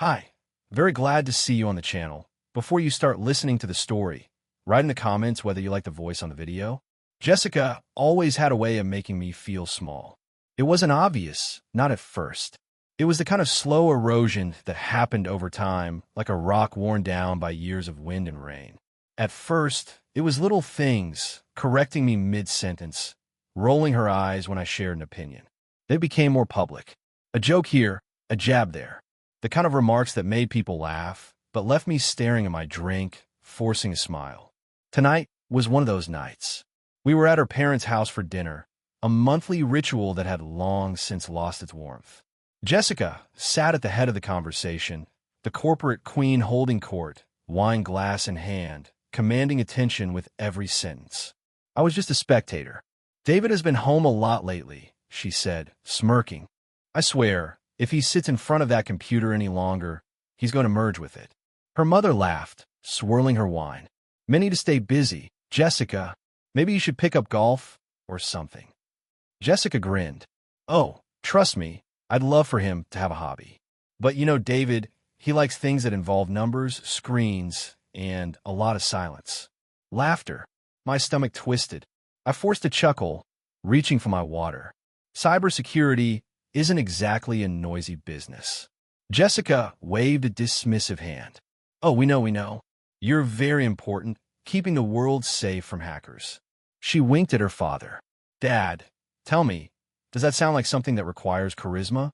Hi, very glad to see you on the channel. Before you start listening to the story, write in the comments whether you like the voice on the video. Jessica always had a way of making me feel small. It wasn't obvious, not at first. It was the kind of slow erosion that happened over time, like a rock worn down by years of wind and rain. At first, it was little things, correcting me mid-sentence, rolling her eyes when I shared an opinion. They became more public. A joke here, a jab there. The kind of remarks that made people laugh, but left me staring at my drink, forcing a smile. Tonight was one of those nights. We were at her parents' house for dinner, a monthly ritual that had long since lost its warmth. Jessica sat at the head of the conversation, the corporate queen holding court, wine glass in hand, commanding attention with every sentence. I was just a spectator. David has been home a lot lately, she said, smirking. I swear, if he sits in front of that computer any longer, he's going to merge with it. Her mother laughed, swirling her wine. Many to stay busy. Jessica, maybe you should pick up golf or something. Jessica grinned. Oh, trust me, I'd love for him to have a hobby. But you know, David, he likes things that involve numbers, screens, and a lot of silence. Laughter. My stomach twisted. I forced a chuckle, reaching for my water. Cybersecurity isn't exactly a noisy business. Jessica waved a dismissive hand. Oh, we know. You're very important, keeping the world safe from hackers. She winked at her father. Dad, tell me, does that sound like something that requires charisma?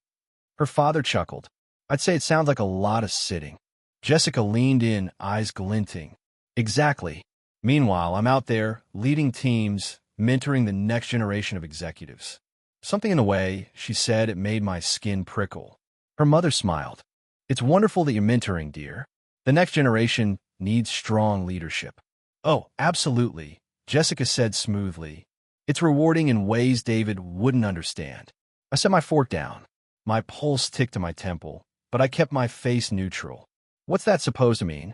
Her father chuckled. I'd say it sounds like a lot of sitting. Jessica leaned in, eyes glinting. Exactly. Meanwhile, I'm out there, leading teams, mentoring the next generation of executives. Something in the way she said it made my skin prickle. Her mother smiled. It's wonderful that you're mentoring, dear. The next generation needs strong leadership. Oh, absolutely, Jessica said smoothly. It's rewarding in ways David wouldn't understand. I set my fork down. My pulse ticked to my temple, but I kept my face neutral. What's that supposed to mean?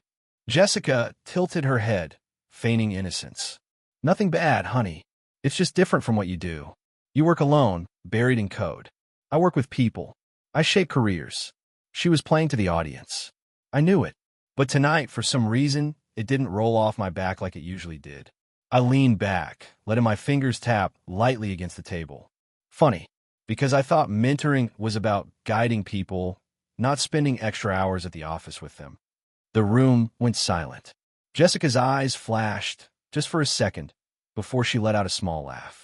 Jessica tilted her head, feigning innocence. Nothing bad, honey. It's just different from what you do. You work alone, buried in code. I work with people. I shape careers. She was playing to the audience. I knew it. But tonight, for some reason, it didn't roll off my back like it usually did. I leaned back, letting my fingers tap lightly against the table. Funny, because I thought mentoring was about guiding people, not spending extra hours at the office with them. The room went silent. Jessica's eyes flashed, just for a second, before she let out a small laugh.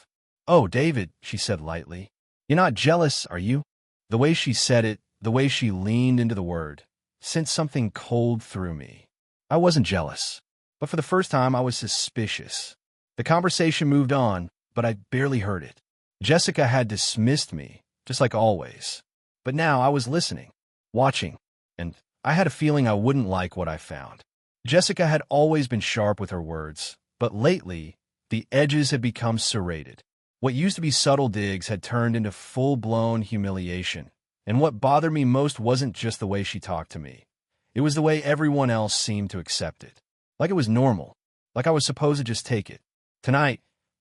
Oh, David, she said lightly. You're not jealous, are you? The way she said it, the way she leaned into the word, sent something cold through me. I wasn't jealous, but for the first time I was suspicious. The conversation moved on, but I barely heard it. Jessica had dismissed me, just like always. But now I was listening, watching, and I had a feeling I wouldn't like what I found. Jessica had always been sharp with her words, but lately, the edges had become serrated. What used to be subtle digs had turned into full-blown humiliation. And what bothered me most wasn't just the way she talked to me. It was the way everyone else seemed to accept it. Like it was normal. Like I was supposed to just take it. Tonight,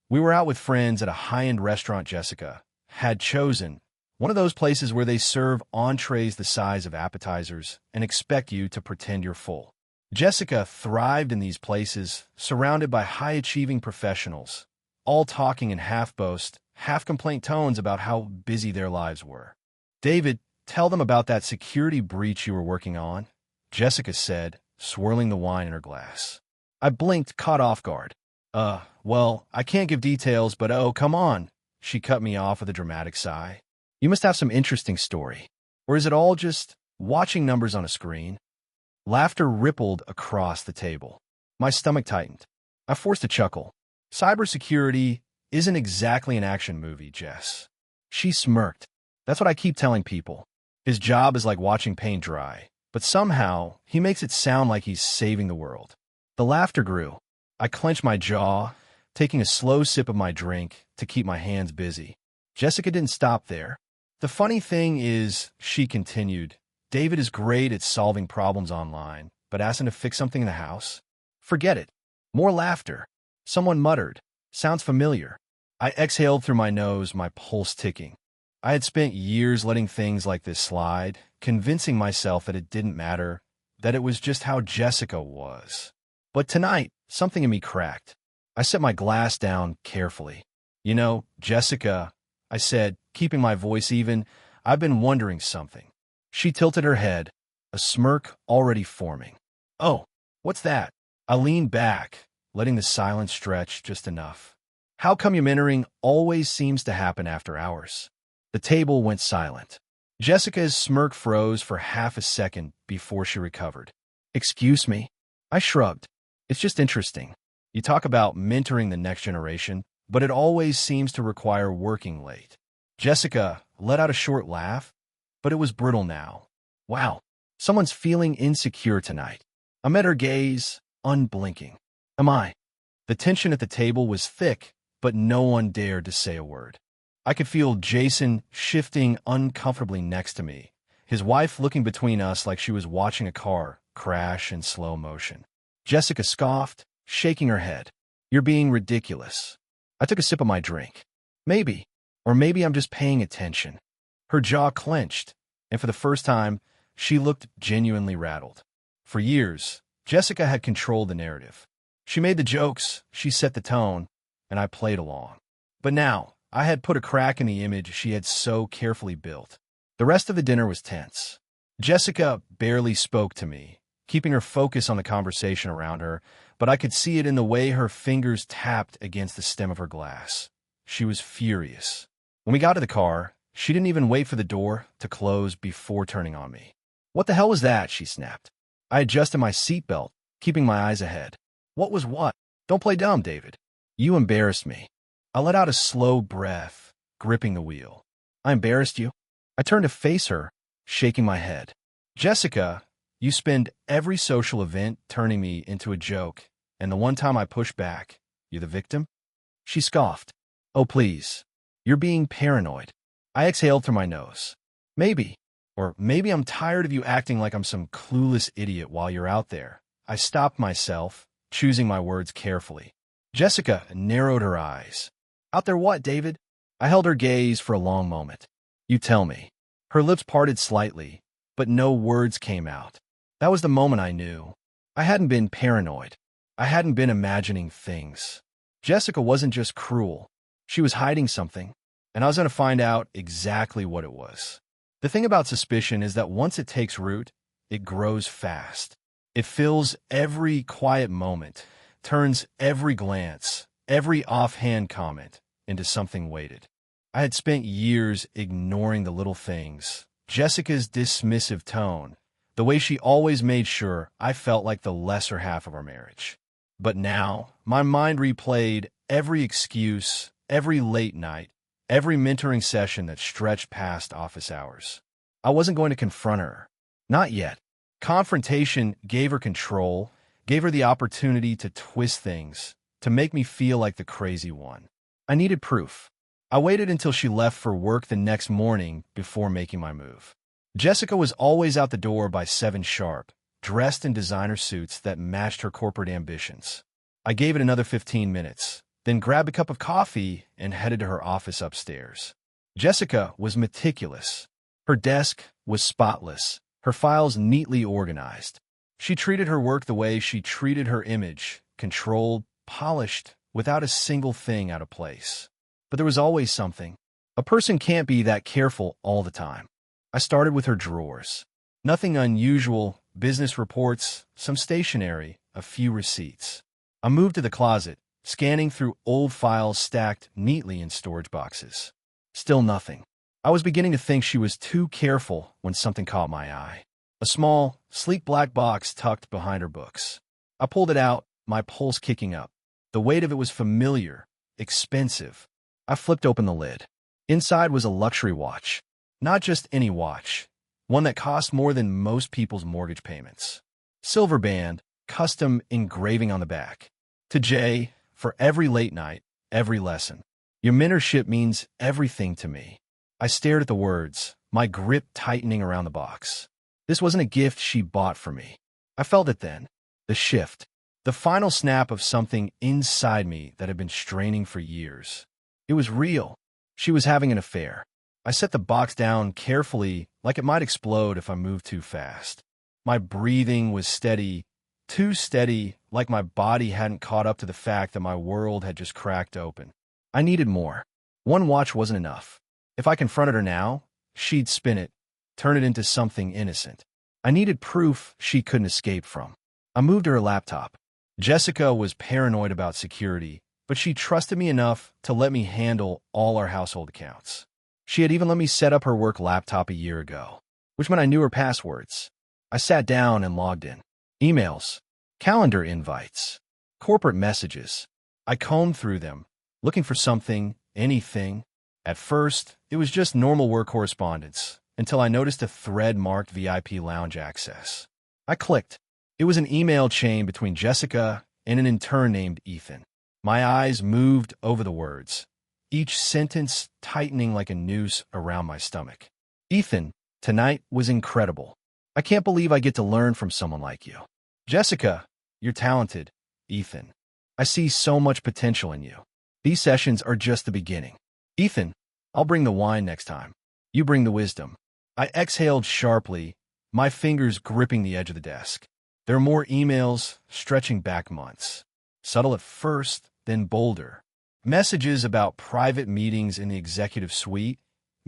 we were out with friends at a high-end restaurant Jessica had chosen. One of those places where they serve entrees the size of appetizers and expect you to pretend you're full. Jessica thrived in these places, surrounded by high-achieving professionals, all talking in half-boast, half-complaint tones about how busy their lives were. David, tell them about that security breach you were working on, Jessica said, swirling the wine in her glass. I blinked, caught off guard. Well, I can't give details, but oh, come on, she cut me off with a dramatic sigh. You must have some interesting story. Or is it all just watching numbers on a screen? Laughter rippled across the table. My stomach tightened. I forced a chuckle. Cybersecurity isn't exactly an action movie, Jess. She smirked. That's what I keep telling people. His job is like watching paint dry, but somehow he makes it sound like he's saving the world. The laughter grew. I clenched my jaw, taking a slow sip of my drink to keep my hands busy. Jessica didn't stop there. The funny thing is, she continued, David is great at solving problems online, but asking to fix something in the house? Forget it. More laughter. Someone muttered, sounds familiar. I exhaled through my nose, my pulse ticking. I had spent years letting things like this slide, convincing myself that it didn't matter, that it was just how Jessica was. But tonight, something in me cracked. I set my glass down carefully. You know, Jessica, I said, keeping my voice even, I've been wondering something. She tilted her head, a smirk already forming. Oh, what's that? I leaned back, letting the silence stretch just enough. How come your mentoring always seems to happen after hours? The table went silent. Jessica's smirk froze for half a second before she recovered. Excuse me? I shrugged. It's just interesting. You talk about mentoring the next generation, but it always seems to require working late. Jessica let out a short laugh, but it was brittle now. Wow, someone's feeling insecure tonight. I met her gaze, unblinking. Am I? The tension at the table was thick, but no one dared to say a word. I could feel Jason shifting uncomfortably next to me, his wife looking between us like she was watching a car crash in slow motion. Jessica scoffed, shaking her head. You're being ridiculous. I took a sip of my drink. Maybe, or maybe I'm just paying attention. Her jaw clenched, and for the first time, she looked genuinely rattled. For years, Jessica had controlled the narrative. She made the jokes, she set the tone, and I played along. But now, I had put a crack in the image she had so carefully built. The rest of the dinner was tense. Jessica barely spoke to me, keeping her focus on the conversation around her, but I could see it in the way her fingers tapped against the stem of her glass. She was furious. When we got to the car, she didn't even wait for the door to close before turning on me. What the hell was that? She snapped. I adjusted my seatbelt, keeping my eyes ahead. What was what? Don't play dumb, David. You embarrassed me. I let out a slow breath, gripping the wheel. I embarrassed you? I turned to face her, shaking my head. Jessica, you spend every social event turning me into a joke, and the one time I push back, you're the victim? She scoffed. Oh, please. You're being paranoid. I exhaled through my nose. Maybe. Or maybe I'm tired of you acting like I'm some clueless idiot while you're out there. I stopped myself, choosing my words carefully. Jessica narrowed her eyes. Out there what, David? I held her gaze for a long moment. You tell me. Her lips parted slightly, but no words came out. That was the moment I knew. I hadn't been paranoid. I hadn't been imagining things. Jessica wasn't just cruel. She was hiding something, and I was going to find out exactly what it was. The thing about suspicion is that once it takes root, it grows fast. It fills every quiet moment, turns every glance, every offhand comment into something weighted. I had spent years ignoring the little things, Jessica's dismissive tone, the way she always made sure I felt like the lesser half of our marriage. But now, my mind replayed every excuse, every late night, every mentoring session that stretched past office hours. I wasn't going to confront her. Not yet. Confrontation gave her control, gave her the opportunity to twist things, to make me feel like the crazy one. I needed proof. I waited until she left for work the next morning before making my move. Jessica was always out the door by 7 sharp, dressed in designer suits that matched her corporate ambitions. I gave it another 15 minutes, then grabbed a cup of coffee and headed to her office upstairs. Jessica was meticulous. Her desk was spotless, her files neatly organized. She treated her work the way she treated her image, controlled, polished, without a single thing out of place. But there was always something. A person can't be that careful all the time. I started with her drawers. Nothing unusual, business reports, some stationery, a few receipts. I moved to the closet, scanning through old files stacked neatly in storage boxes. Still nothing. I was beginning to think she was too careful when something caught my eye. A small, sleek black box tucked behind her books. I pulled it out, my pulse kicking up. The weight of it was familiar, expensive. I flipped open the lid. Inside was a luxury watch. Not just any watch, one that cost more than most people's mortgage payments. Silver band, custom engraving on the back. To Jay, for every late night, every lesson. Your mentorship means everything to me. I stared at the words, my grip tightening around the box. This wasn't a gift she bought for me. I felt it then. The shift. The final snap of something inside me that had been straining for years. It was real. She was having an affair. I set the box down carefully, like it might explode if I moved too fast. My breathing was steady, too steady, like my body hadn't caught up to the fact that my world had just cracked open. I needed more. One watch wasn't enough. If I confronted her now, she'd spin it, turn it into something innocent. I needed proof she couldn't escape from. I moved her laptop. Jessica was paranoid about security, but she trusted me enough to let me handle all our household accounts. She had even let me set up her work laptop a year ago, which meant I knew her passwords. I sat down and logged in. Emails, calendar invites, corporate messages. I combed through them, looking for something, anything. At first, it was just normal work correspondence, until I noticed a thread marked VIP lounge access. I clicked. It was an email chain between Jessica and an intern named Ethan. My eyes moved over the words, each sentence tightening like a noose around my stomach. Ethan, tonight was incredible. I can't believe I get to learn from someone like you. Jessica, you're talented. Ethan, I see so much potential in you. These sessions are just the beginning. Ethan, I'll bring the wine next time. You bring the wisdom. I exhaled sharply, my fingers gripping the edge of the desk. There are more emails stretching back months. Subtle at first, then bolder. Messages about private meetings in the executive suite,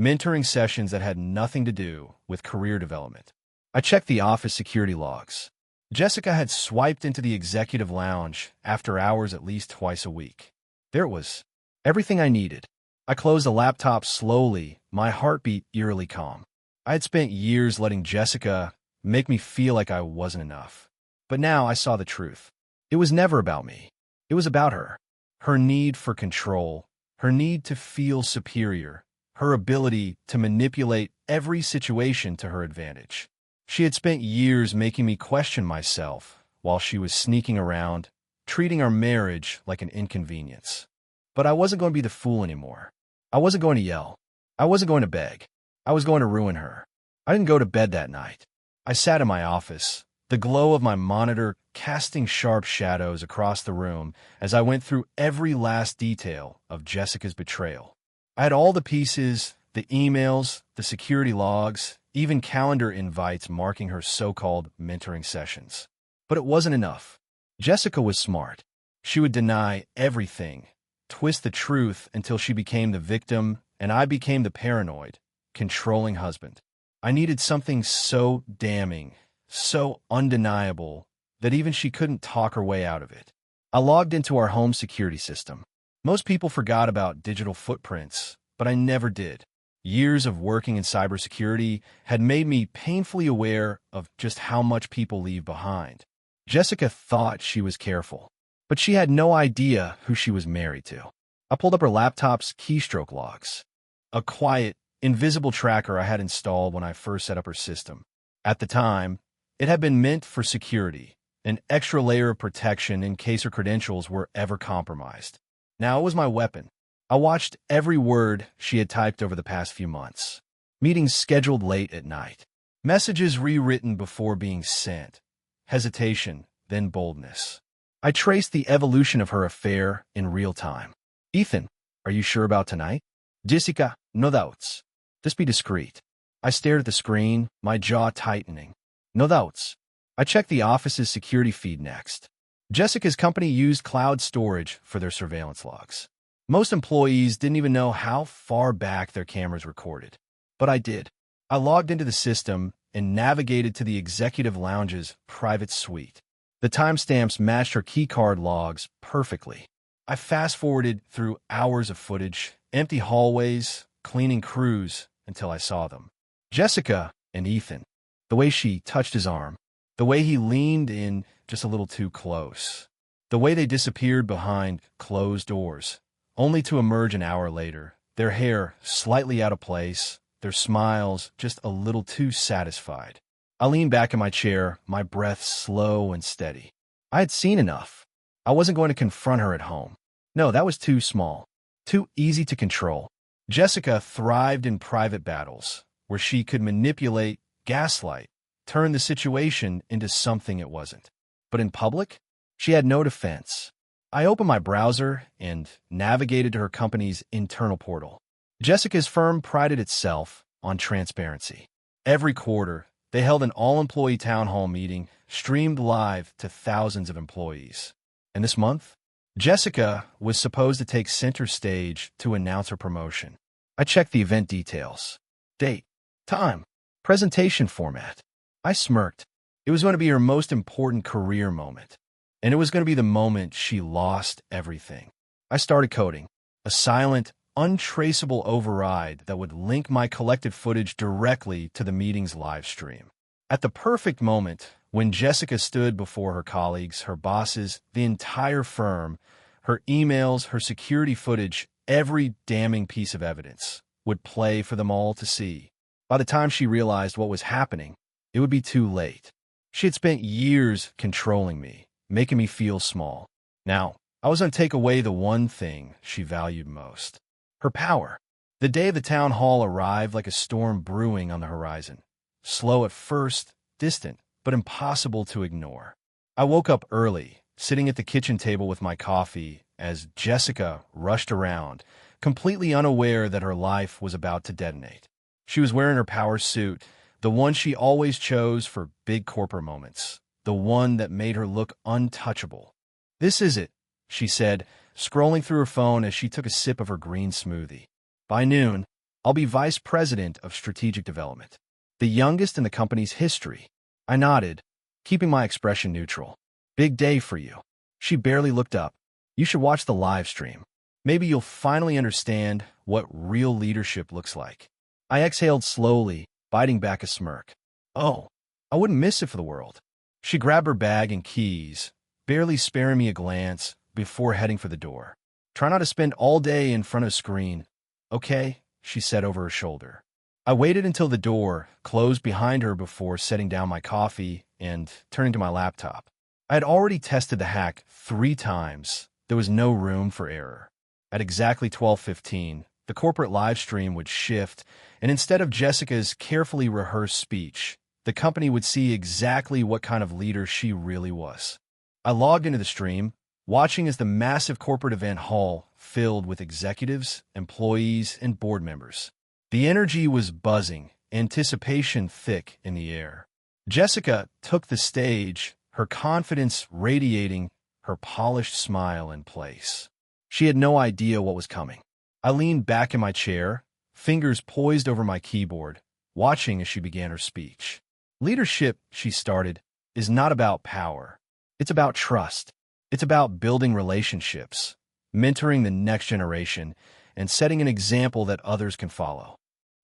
mentoring sessions that had nothing to do with career development. I checked the office security logs. Jessica had swiped into the executive lounge after hours at least twice a week. There it was. Everything I needed. I closed the laptop slowly, my heartbeat eerily calm. I had spent years letting Jessica make me feel like I wasn't enough. But now I saw the truth. It was never about me. It was about her. Her need for control, her need to feel superior, her ability to manipulate every situation to her advantage. She had spent years making me question myself while she was sneaking around, treating our marriage like an inconvenience. But I wasn't going to be the fool anymore. I wasn't going to yell. I wasn't going to beg. I was going to ruin her. I didn't go to bed that night. I sat in my office, the glow of my monitor casting sharp shadows across the room as I went through every last detail of Jessica's betrayal. I had all the pieces, the emails, the security logs, even calendar invites marking her so-called mentoring sessions. But it wasn't enough. Jessica was smart. She would deny everything, twist the truth until she became the victim, and I became the paranoid, controlling husband. I needed something so damning, so undeniable, that even she couldn't talk her way out of it. I logged into our home security system. Most people forgot about digital footprints, but I never did. Years of working in cybersecurity had made me painfully aware of just how much people leave behind. Jessica thought she was careful, but she had no idea who she was married to. I pulled up her laptop's keystroke logs, a quiet, invisible tracker I had installed when I first set up her system. At the time, it had been meant for security, an extra layer of protection in case her credentials were ever compromised. Now it was my weapon. I watched every word she had typed over the past few months. Meetings scheduled late at night. Messages rewritten before being sent. Hesitation, then boldness. I traced the evolution of her affair in real time. Ethan, are you sure about tonight? Jessica, no doubts. Just be discreet. I stared at the screen, my jaw tightening. No doubts. I checked the office's security feed next. Jessica's company used cloud storage for their surveillance logs. Most employees didn't even know how far back their cameras recorded. But I did. I logged into the system and navigated to the executive lounge's private suite. The timestamps matched her keycard logs perfectly. I fast-forwarded through hours of footage, empty hallways, cleaning crews, until I saw them. Jessica and Ethan. The way she touched his arm. The way he leaned in just a little too close. The way they disappeared behind closed doors, only to emerge an hour later, their hair slightly out of place, their smiles just a little too satisfied. I leaned back in my chair, my breath slow and steady. I had seen enough. I wasn't going to confront her at home. No, that was too small, too easy to control. Jessica thrived in private battles, where she could manipulate, gaslight, turn the situation into something it wasn't. But in public, she had no defense. I opened my browser and navigated to her company's internal portal. Jessica's firm prided itself on transparency. Every quarter, they held an all-employee town hall meeting, streamed live to thousands of employees. And this month, Jessica was supposed to take center stage to announce her promotion. I checked the event details. Date, time, presentation format. I smirked. It was going to be her most important career moment. And it was going to be the moment she lost everything. I started coding. A silent, untraceable override that would link my collected footage directly to the meeting's live stream. At the perfect moment, when Jessica stood before her colleagues, her bosses, the entire firm, her emails, her security footage, every damning piece of evidence would play for them all to see. By the time she realized what was happening, it would be too late. She had spent years controlling me, making me feel small. Now, I was going to take away the one thing she valued most. Her power. The day of the town hall arrived like a storm brewing on the horizon. Slow at first, distant, but impossible to ignore. I woke up early, sitting at the kitchen table with my coffee, as Jessica rushed around, completely unaware that her life was about to detonate. She was wearing her power suit, the one she always chose for big corporate moments, the one that made her look untouchable. "This is it," she said, scrolling through her phone as she took a sip of her green smoothie. "By noon, I'll be vice president of strategic development, the youngest in the company's history." I nodded, keeping my expression neutral. "Big day for you." She barely looked up. "You should watch the live stream. Maybe you'll finally understand what real leadership looks like." I exhaled slowly, biting back a smirk. "Oh, I wouldn't miss it for the world." She grabbed her bag and keys, barely sparing me a glance before heading for the door. "Try not to spend all day in front of a screen, okay?" she said over her shoulder. I waited until the door closed behind her before setting down my coffee and turning to my laptop. I had already tested the hack 3 times. There was no room for error. At exactly 12:15, the corporate live stream would shift, and instead of Jessica's carefully rehearsed speech, the company would see exactly what kind of leader she really was. I logged into the stream, watching as the massive corporate event hall filled with executives, employees, and board members. The energy was buzzing, anticipation thick in the air. Jessica took the stage, her confidence radiating, her polished smile in place. She had no idea what was coming. I leaned back in my chair, fingers poised over my keyboard, watching as she began her speech. "Leadership," she started, "is not about power. It's about trust. It's about building relationships, mentoring the next generation, and setting an example that others can follow."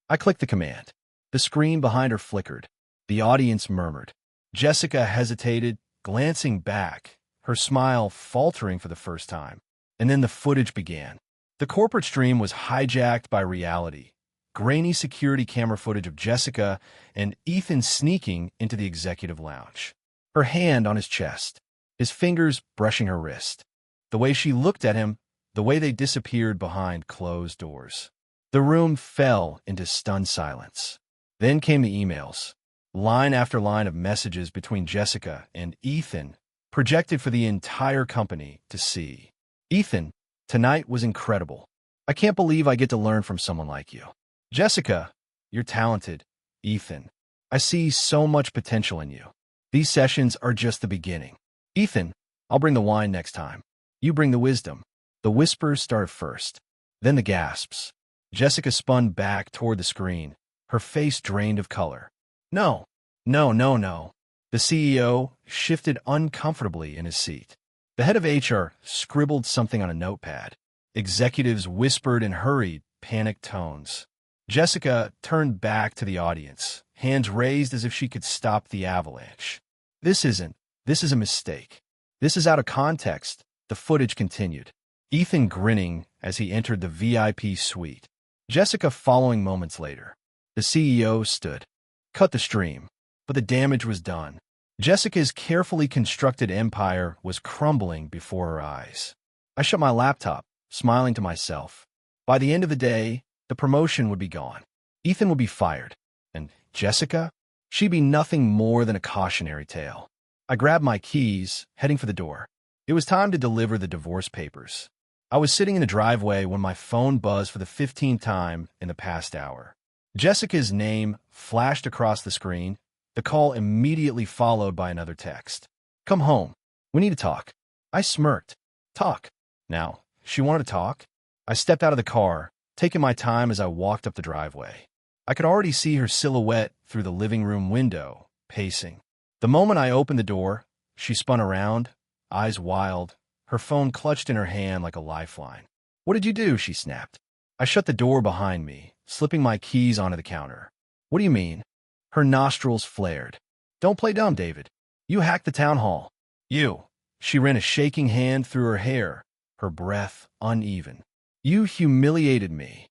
I clicked the command. The screen behind her flickered. The audience murmured. Jessica hesitated, glancing back, her smile faltering for the first time. And then the footage began. The corporate stream was hijacked by reality. Grainy security camera footage of Jessica and Ethan sneaking into the executive lounge. Her hand on his chest, his fingers brushing her wrist. The way she looked at him, the way they disappeared behind closed doors. The room fell into stunned silence. Then came the emails. Line after line of messages between Jessica and Ethan, projected for the entire company to see. "Ethan, tonight was incredible. I can't believe I get to learn from someone like you." "Jessica, you're talented." "Ethan, I see so much potential in you. These sessions are just the beginning." "Ethan, I'll bring the wine next time. You bring the wisdom." The whispers started first, then the gasps. Jessica spun back toward the screen, her face drained of color. "No, no, no, no." The CEO shifted uncomfortably in his seat. The head of HR scribbled something on a notepad. Executives whispered in hurried, panicked tones. Jessica turned back to the audience, hands raised as if she could stop the avalanche. This is a mistake. This is out of context," the footage continued. Ethan grinning as he entered the VIP suite. Jessica following moments later. The CEO stood. Cut the stream. But the damage was done. Jessica's carefully constructed empire was crumbling before her eyes. I shut my laptop, smiling to myself. By the end of the day, the promotion would be gone. Ethan would be fired. And Jessica? She'd be nothing more than a cautionary tale. I grabbed my keys, heading for the door. It was time to deliver the divorce papers. I was sitting in the driveway when my phone buzzed for the 15th time in the past hour. Jessica's name flashed across the screen, the call immediately followed by another text. "Come home. We need to talk." I smirked. "Talk? Now, she wanted to talk?" I stepped out of the car, taking my time as I walked up the driveway. I could already see her silhouette through the living room window, pacing. The moment I opened the door, she spun around, eyes wild, her phone clutched in her hand like a lifeline. "What did you do?" she snapped. I shut the door behind me, slipping my keys onto the counter. "What do you mean?" Her nostrils flared. "Don't play dumb, David. You hacked the town hall. You." She ran a shaking hand through her hair, her breath uneven. "You humiliated me."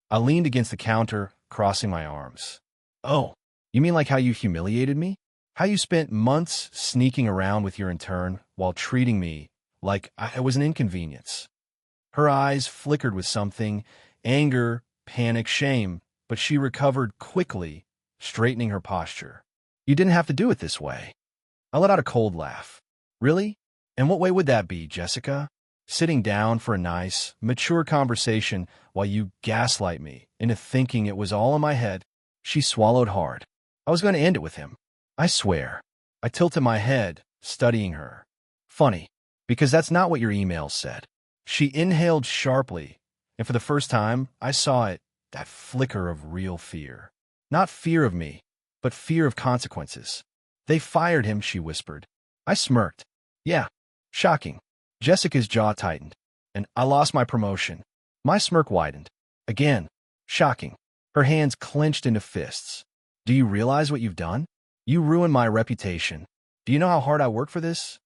I leaned against the counter, crossing my arms. "Oh, you mean like how you humiliated me? How you spent months sneaking around with your intern while treating me like I was an inconvenience." Her eyes flickered with something, anger, panic, shame, but she recovered quickly, straightening her posture. "You didn't have to do it this way." I let out a cold laugh. "Really? And what way would that be, Jessica? Sitting down for a nice, mature conversation while you gaslight me into thinking it was all in my head?" She swallowed hard. "I was going to end it with him. I swear." I tilted my head, studying her. "Funny, because that's not what your emails said." She inhaled sharply, and for the first time, I saw it, that flicker of real fear. Not fear of me, but fear of consequences. "They fired him," she whispered. I smirked. "Yeah, shocking." Jessica's jaw tightened, and "I lost my promotion." My smirk widened. "Again, shocking." Her hands clenched into fists. "Do you realize what you've done? You ruined my reputation. Do you know how hard I worked for this?"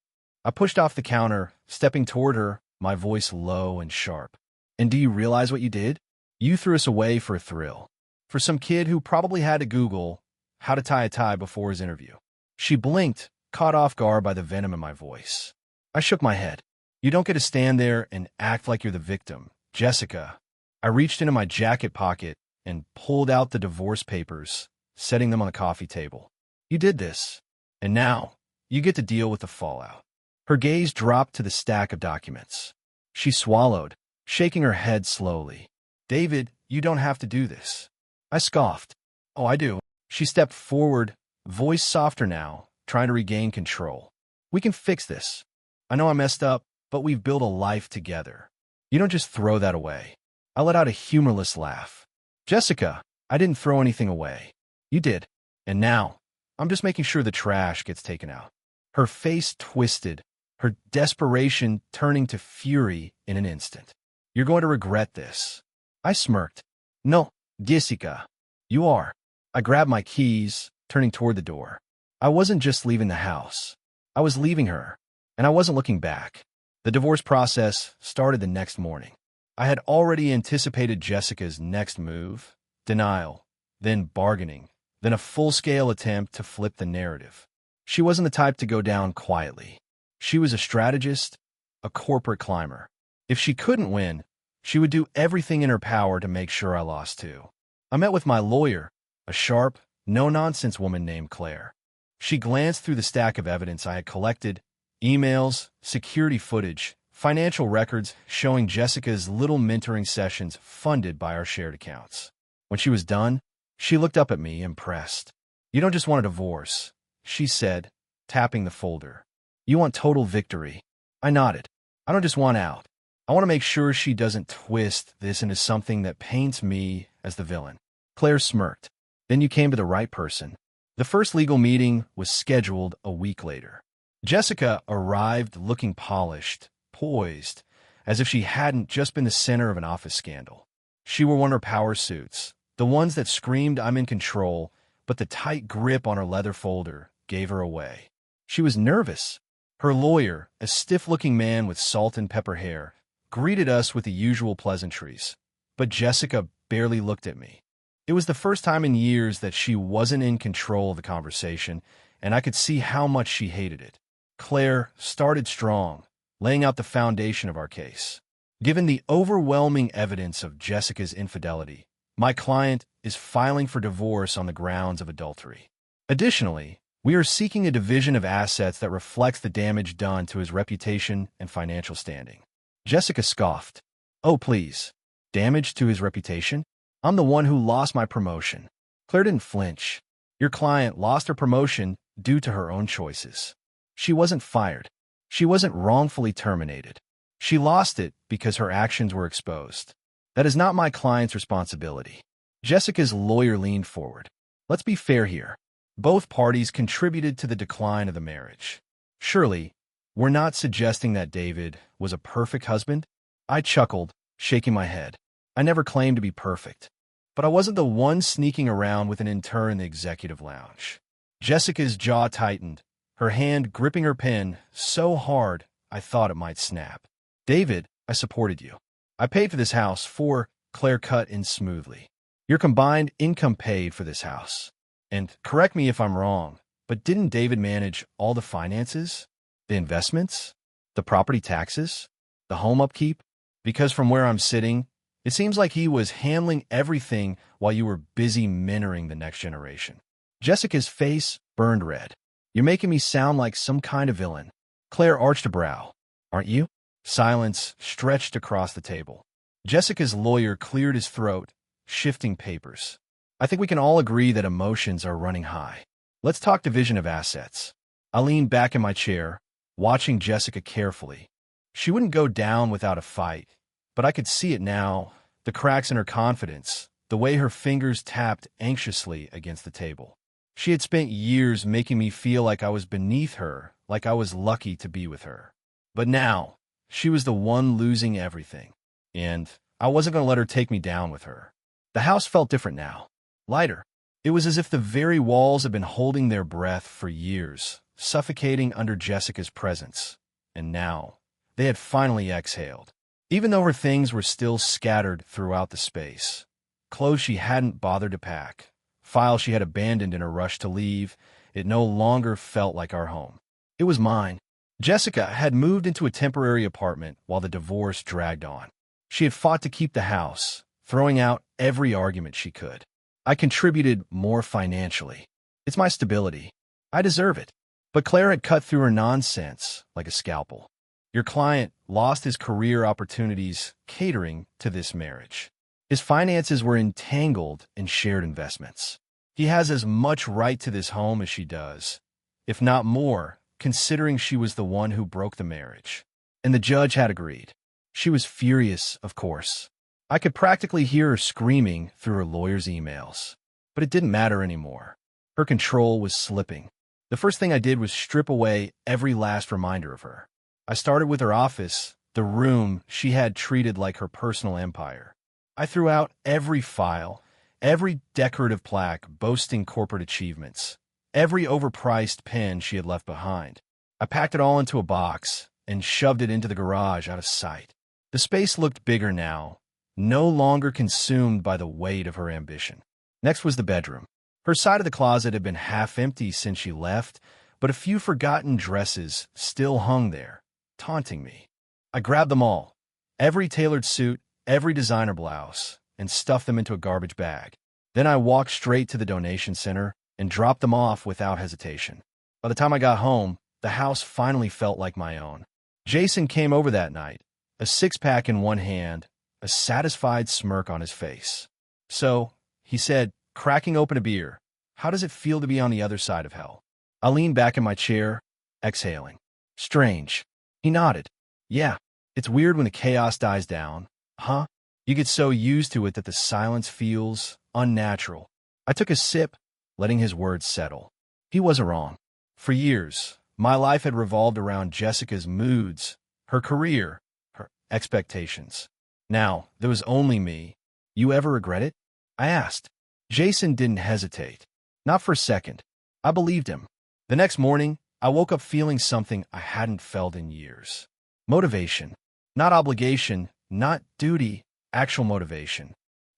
I pushed off the counter, stepping toward her, my voice low and sharp. "And do you realize what you did? You threw us away for a thrill. For some kid who probably had to Google how to tie a tie before his interview." She blinked, caught off guard by the venom in my voice. I shook my head. "You don't get to stand there and act like you're the victim, Jessica." I reached into my jacket pocket and pulled out the divorce papers, setting them on the coffee table. "You did this, and now you get to deal with the fallout." Her gaze dropped to the stack of documents. She swallowed, shaking her head slowly. "David, you don't have to do this." I scoffed. "Oh, I do." She stepped forward, voice softer now, trying to regain control. "We can fix this. I know I messed up, but we've built a life together. You don't just throw that away." I let out a humorless laugh. "Jessica, I didn't throw anything away. You did. And now, I'm just making sure the trash gets taken out." Her face twisted, her desperation turning to fury in an instant. "You're going to regret this." I smirked. "No, Jessica. You are." I grabbed my keys, turning toward the door. I wasn't just leaving the house. I was leaving her, and I wasn't looking back. The divorce process started the next morning. I had already anticipated Jessica's next move: denial, then bargaining, then a full-scale attempt to flip the narrative. She wasn't the type to go down quietly. She was a strategist, a corporate climber. If she couldn't win, she would do everything in her power to make sure I lost too. I met with my lawyer, a sharp, no-nonsense woman named Claire. She glanced through the stack of evidence I had collected: emails, security footage, financial records showing Jessica's little mentoring sessions funded by our shared accounts. When she was done, she looked up at me, impressed. "You don't just want a divorce," she said, tapping the folder. "You want total victory." I nodded. "I don't just want out. I want to make sure she doesn't twist this into something that paints me as the villain." Claire smirked. "Then you came to the right person." The first legal meeting was scheduled a week later. Jessica arrived looking polished, poised, as if she hadn't just been the center of an office scandal. She wore one of her power suits, the ones that screamed "I'm in control," but the tight grip on her leather folder gave her away. She was nervous. Her lawyer, a stiff-looking man with salt and pepper hair, greeted us with the usual pleasantries, but Jessica barely looked at me. It was the first time in years that she wasn't in control of the conversation, and I could see how much she hated it. Claire started strong, laying out the foundation of our case. "Given the overwhelming evidence of Jessica's infidelity, my client is filing for divorce on the grounds of adultery. Additionally, we are seeking a division of assets that reflects the damage done to his reputation and financial standing." Jessica scoffed. Oh, please. Damage to his reputation? I'm the one who lost my promotion. Claire didn't flinch. Your client lost her promotion due to her own choices. She wasn't fired. She wasn't wrongfully terminated. She lost it because her actions were exposed. That is not my client's responsibility. Jessica's lawyer leaned forward. Let's be fair here. Both parties contributed to the decline of the marriage. Surely, we're not suggesting that David was a perfect husband? I chuckled, shaking my head. I never claimed to be perfect. But I wasn't the one sneaking around with an intern in the executive lounge. Jessica's jaw tightened, her hand gripping her pen so hard I thought it might snap. David, I supported you. I paid for this house for, Claire cut in smoothly. Your combined income paid for this house. And correct me if I'm wrong, but didn't David manage all the finances? The investments? The property taxes? The home upkeep? Because from where I'm sitting, it seems like he was handling everything while you were busy mentoring the next generation. Jessica's face burned red. You're making me sound like some kind of villain. Claire arched a brow. Aren't you? Silence stretched across the table. Jessica's lawyer cleared his throat, shifting papers. I think we can all agree that emotions are running high. Let's talk division of assets. I leaned back in my chair, watching Jessica carefully. She wouldn't go down without a fight, but I could see it now, the cracks in her confidence, the way her fingers tapped anxiously against the table. She had spent years making me feel like I was beneath her, like I was lucky to be with her. But now, she was the one losing everything, and I wasn't going to let her take me down with her. The house felt different now, lighter. It was as if the very walls had been holding their breath for years, suffocating under Jessica's presence. And now, they had finally exhaled. Even though her things were still scattered throughout the space. Clothes she hadn't bothered to pack, files she had abandoned in her rush to leave, it no longer felt like our home. It was mine. Jessica had moved into a temporary apartment while the divorce dragged on. She had fought to keep the house, throwing out every argument she could. I contributed more financially. It's my stability. I deserve it. But Claire had cut through her nonsense like a scalpel. Your client lost his career opportunities catering to this marriage. His finances were entangled in shared investments. He has as much right to this home as she does, if not more, considering she was the one who broke the marriage. And the judge had agreed. She was furious, of course. I could practically hear her screaming through her lawyer's emails. But it didn't matter anymore. Her control was slipping. The first thing I did was strip away every last reminder of her. I started with her office, the room she had treated like her personal empire. I threw out every file, every decorative plaque boasting corporate achievements, every overpriced pen she had left behind. I packed it all into a box and shoved it into the garage out of sight. The space looked bigger now, no longer consumed by the weight of her ambition. Next was the bedroom. Her side of the closet had been half empty since she left, but a few forgotten dresses still hung there, taunting me. I grabbed them all, every tailored suit, every designer blouse, and stuffed them into a garbage bag. Then I walked straight to the donation center and dropped them off without hesitation. By the time I got home, the house finally felt like my own. Jason came over that night, a six-pack in one hand, a satisfied smirk on his face. So, he said, cracking open a beer, how does it feel to be on the other side of hell? I leaned back in my chair, exhaling. Strange. He nodded. Yeah, it's weird when the chaos dies down, huh? You get so used to it that the silence feels unnatural. I took a sip, letting his words settle. He wasn't wrong. For years, my life had revolved around Jessica's moods, her career, her expectations. Now, there was only me. You ever regret it? I asked. Jason didn't hesitate. Not for a second. I believed him. The next morning, I woke up feeling something I hadn't felt in years. Motivation. Not obligation, not duty, actual motivation.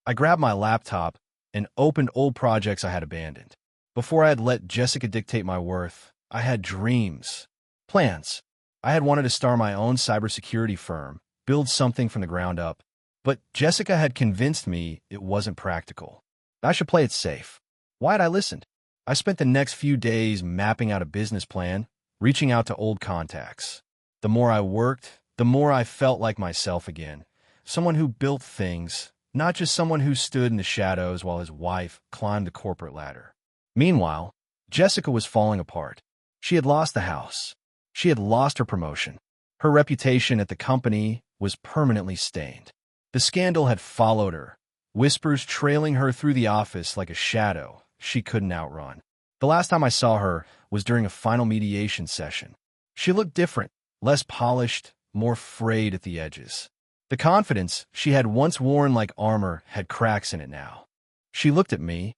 I grabbed my laptop and opened old projects I had abandoned. Before I had let Jessica dictate my worth, I had dreams, plans. I had wanted to start my own cybersecurity firm, build something from the ground up. But Jessica had convinced me it wasn't practical. I should play it safe. Why had I listened? I spent the next few days mapping out a business plan, reaching out to old contacts. The more I worked, the more I felt like myself again. Someone who built things, not just someone who stood in the shadows while his wife climbed the corporate ladder. Meanwhile, Jessica was falling apart. She had lost the house. She had lost her promotion. Her reputation at the company was permanently stained. The scandal had followed her, whispers trailing her through the office like a shadow she couldn't outrun. The last time I saw her was during a final mediation session. She looked different, less polished, more frayed at the edges. The confidence she had once worn like armor had cracks in it now. She looked at me,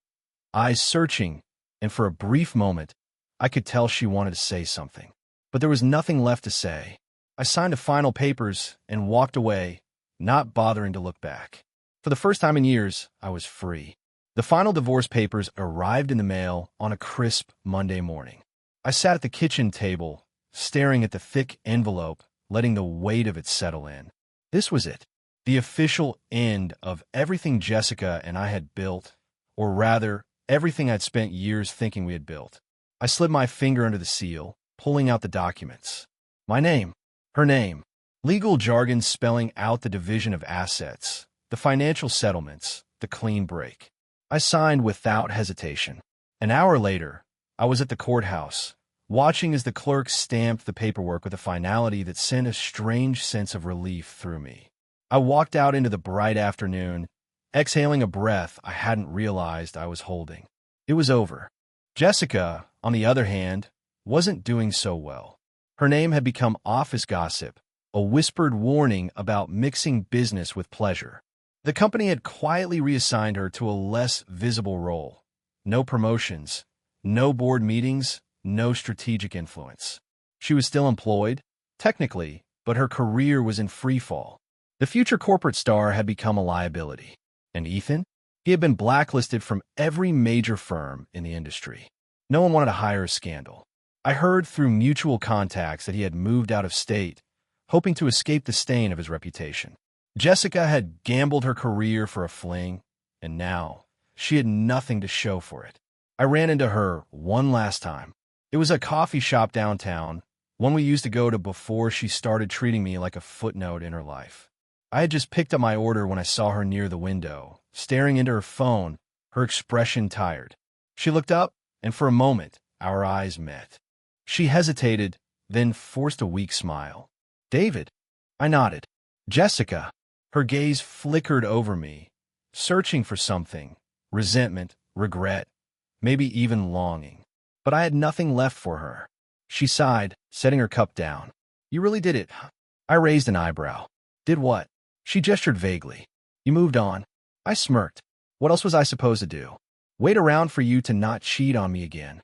eyes searching, and for a brief moment, I could tell she wanted to say something. But there was nothing left to say. I signed the final papers and walked away, not bothering to look back. For the first time in years, I was free. The final divorce papers arrived in the mail on a crisp Monday morning. I sat at the kitchen table, staring at the thick envelope, letting the weight of it settle in. This was it, the official end of everything Jessica and I had built, or rather, everything I'd spent years thinking we had built. I slid my finger under the seal, pulling out the documents. My name, her name, legal jargon spelling out the division of assets, the financial settlements, the clean break. I signed without hesitation. An hour later, I was at the courthouse, watching as the clerk stamped the paperwork with a finality that sent a strange sense of relief through me. I walked out into the bright afternoon, exhaling a breath I hadn't realized I was holding. It was over. Jessica, on the other hand, wasn't doing so well. Her name had become office gossip, a whispered warning about mixing business with pleasure. The company had quietly reassigned her to a less visible role. No promotions, no board meetings, no strategic influence. She was still employed, technically, but her career was in freefall. The future corporate star had become a liability. And Ethan? He had been blacklisted from every major firm in the industry. No one wanted to hire a scandal. I heard through mutual contacts that he had moved out of state, hoping to escape the stain of his reputation. Jessica had gambled her career for a fling, and now she had nothing to show for it. I ran into her one last time. It was a coffee shop downtown, one we used to go to before she started treating me like a footnote in her life. I had just picked up my order when I saw her near the window, staring into her phone, her expression tired. She looked up, and for a moment, our eyes met. She hesitated, then forced a weak smile. "David." I nodded. "Jessica." Her gaze flickered over me, searching for something, resentment, regret, maybe even longing. But I had nothing left for her. She sighed, setting her cup down. "You really did it." I raised an eyebrow. "Did what?" She gestured vaguely. "You moved on." I smirked. What else was I supposed to do? Wait around for you to not cheat on me again?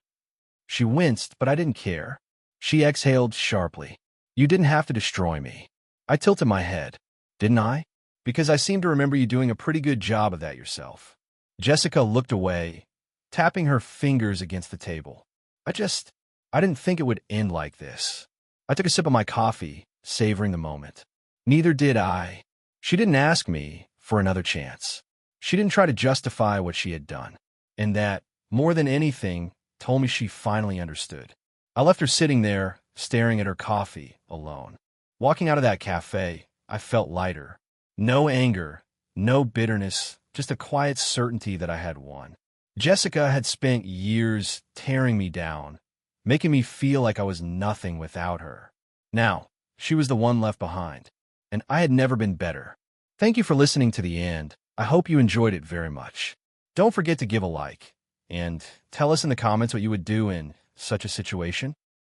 She winced, but I didn't care. She exhaled sharply. "You didn't have to destroy me." I tilted my head. "Didn't I?" "Because I seem to remember you doing a pretty good job of that yourself." Jessica looked away, tapping her fingers against the table. I didn't think it would end like this." I took a sip of my coffee, savoring the moment. Neither did I. She didn't ask me for another chance. She didn't try to justify what she had done. And that, more than anything, told me she finally understood. I left her sitting there, staring at her coffee, alone. Walking out of that cafe, I felt lighter. No anger, no bitterness, just a quiet certainty that I had won. Jessica had spent years tearing me down, making me feel like I was nothing without her. Now, she was the one left behind, and I had never been better. Thank you for listening to the end. I hope you enjoyed it very much. Don't forget to give a like, and tell us in the comments what you would do in such a situation.